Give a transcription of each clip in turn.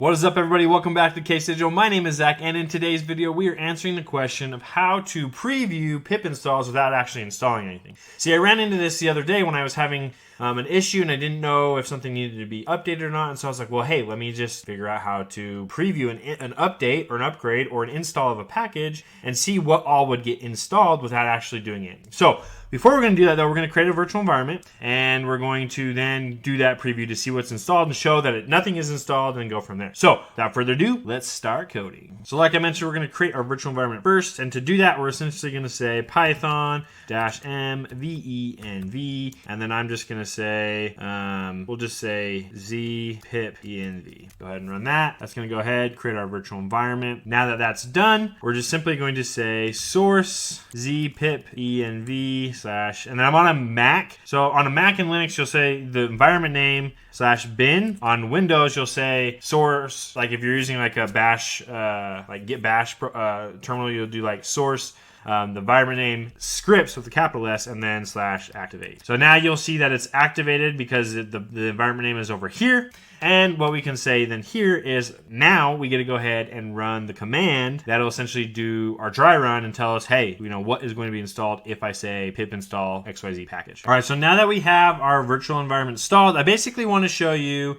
What is up, everybody? Welcome back to Case Digital. My name is Zach, and in today's video, we are answering the question of how to preview pip installs without actually installing anything. See, I ran into this the other day when I was having an issue and I didn't know if something needed to be updated or not, and so I was like, well, hey, let me just figure out how to preview an update or an upgrade or an install of a package and see what all would get installed without actually doing it. So before we're going to do that, though, we're going to create a virtual environment, and we're going to then do that preview to see what's installed and show that nothing is installed and go from there. So without further ado, let's start coding. So like I mentioned, we're going to create our virtual environment first, and to do that, we're essentially going to say python -m-venv, and then I'm just going to say, we'll just say z pip env. Go ahead and run that. That's going to go ahead, create our virtual environment. Now that that's done, we're just simply going to say source z pip env and then I'm on a Mac. So on a Mac and Linux, you'll say the environment name /bin. On Windows, you'll say source. Like if you're using like a bash, like git bash terminal, you'll do like source, the environment name scripts with the capital S, and then /activate. So now you'll see that it's activated because the environment name is over here. And what we can say then here is now we get to go ahead and run the command that'll essentially do our dry run and tell us, hey, you know, what is going to be installed if I say pip install XYZ package. All right, so now that we have our virtual environment installed, I basically want to show you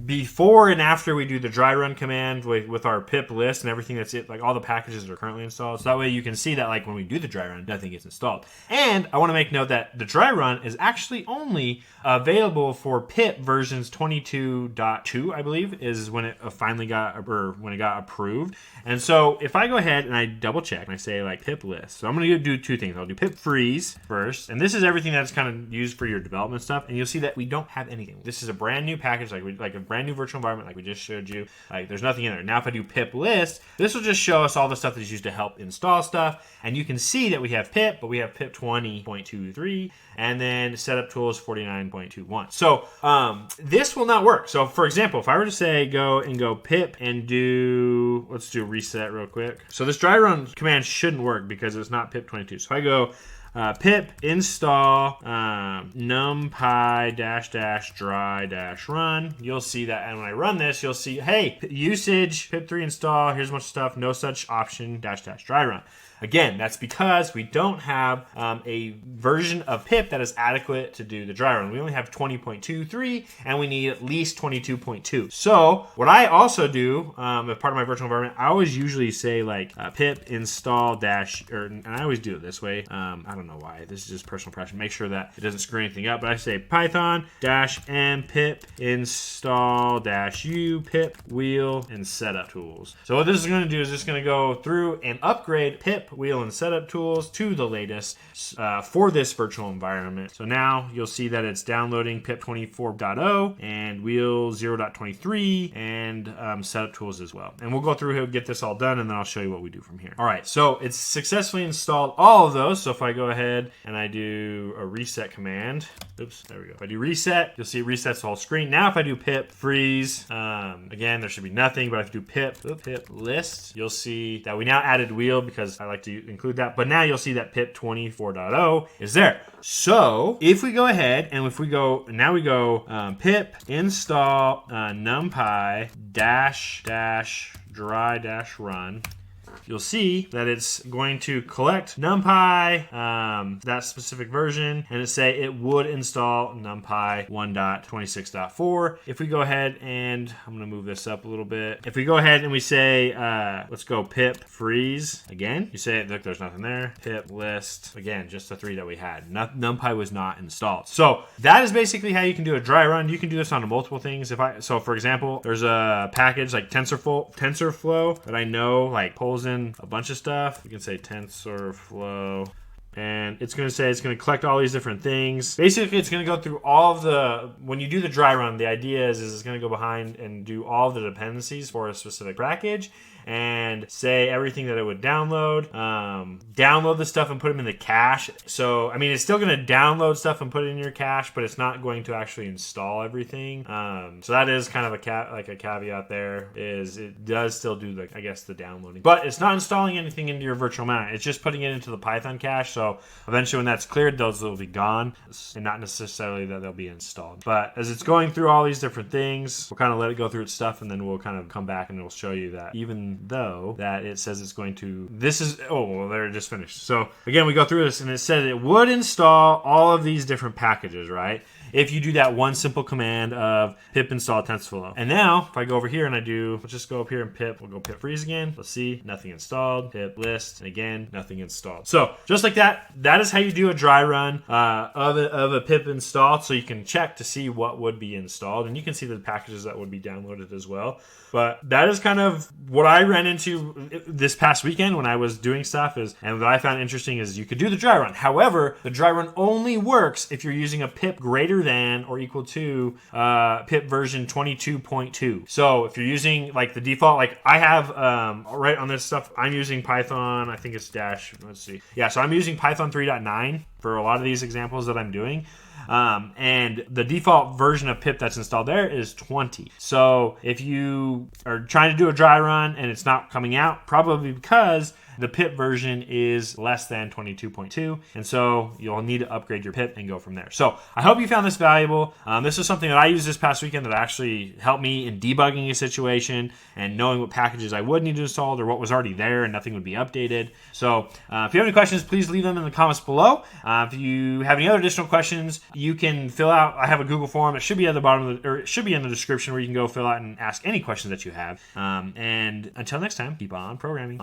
before and after we do the dry run command with our pip list and everything that's it, like all the packages that are currently installed. So that way you can see that like when we do the dry run, nothing gets installed. And I want to make note that the dry run is actually only available for pip versions 22.2, I believe, is when it finally got, or when it got approved. And so if I go ahead and I double check and I say like pip list, so I'm going to do two things. I'll do pip freeze first, and this is everything that's kind of used for your development stuff. And you'll see that we don't have anything. This is a brand new package, like a brand new virtual environment, like we just showed you. Like there's nothing in there. Now if I do pip list, this will just show us all the stuff that's used to help install stuff. And you can see that we have pip, but we have pip 20.23, and then setup tools 49.21. So this will not work. So for example, if I were to say go pip and do, let's do reset real quick. So this dry run command shouldn't work because it's not pip 22. So I go pip install numpy -dry -run. You'll see that, and when I run this, you'll see, hey, usage pip3 install. Here's a bunch of stuff. No such option --dry run. Again, that's because we don't have a version of pip that is adequate to do the dry run. We only have 20.23, and we need at least 22.2. So what I also do as part of my virtual environment, I always usually say like pip install and I always do it this way. I don't know why. This is just personal preference. Make sure that it doesn't screw anything up. But I say python -m pip install -u pip wheel and setup tools. So what this is going to do is just going to go through and upgrade pip wheel and setup tools to the latest for this virtual environment. So now you'll see that it's downloading pip 24.0 and wheel 0.23 and setup tools as well. And we'll go through here, get this all done, and then I'll show you what we do from here. All right, so it's successfully installed all of those. So if I go ahead and I do a reset command, oops, there we go. If I do reset, you'll see it resets the whole screen. Now if I do pip freeze, again, there should be nothing, but if I do pip list, you'll see that we now added wheel because I like to include that, but now you'll see that pip 24.0 is there. So if we go ahead and if we go, now we go pip install numpy -dry -run, you'll see that it's going to collect NumPy, that specific version, and it say it would install NumPy 1.26.4. If we go ahead and, I'm going to move this up a little bit. If we go ahead and we say, let's go pip freeze again, you say, look, there's nothing there. Pip list, again, just the three that we had. NumPy was not installed. So that is basically how you can do a dry run. You can do this on multiple things. So for example, there's a package like TensorFlow that I know like pulls in a bunch of stuff. You can say TensorFlow, and it's going to say it's going to collect all these different things. Basically, it's going to go through all of the, when you do the dry run, the idea is it's going to go behind and do all of the dependencies for a specific package and say everything that it would download, download the stuff and put them in the cache. So, I mean, it's still going to download stuff and put it in your cache, but it's not going to actually install everything. So that is kind of a caveat there, is it does still do, like, I guess, the downloading, but it's not installing anything into your virtual environment. It's just putting it into the Python cache. So So eventually when that's cleared, those will be gone, and not necessarily that they'll be installed. But as it's going through all these different things, we'll kind of let it go through its stuff, and then we'll kind of come back and we'll show you that even though that it says it's going to, there it just finished. So again, we go through this and it said it would install all of these different packages, right? If you do that one simple command of pip install TensorFlow. And now if I go over here and let's just go up here and we'll go pip freeze again. Let's see, nothing installed, pip list, and again, nothing installed. So just like that is how you do a dry run of a pip install. So you can check to see what would be installed, and you can see the packages that would be downloaded as well. But that is kind of what I ran into this past weekend when I was doing stuff and what I found interesting is you could do the dry run. However, the dry run only works if you're using a pip greater than or equal to pip version 22.2. So if you're using like the default, like I have right on this stuff, I'm using Python, I think it's let's see. Yeah, so I'm using Python 3.9 for a lot of these examples that I'm doing. And the default version of pip that's installed there is 20. So if you are trying to do a dry run and it's not coming out, probably because the pip version is less than 22.2, and so you'll need to upgrade your pip and go from there. So I hope you found this valuable. This is something that I used this past weekend that actually helped me in debugging a situation and knowing what packages I would need to install or what was already there and nothing would be updated. So if you have any questions, please leave them in the comments below. If you have any other additional questions, you can fill out. I have a Google form. It should be at the bottom or it should be in the description where you can go fill out and ask any questions that you have. And until next time, keep on programming.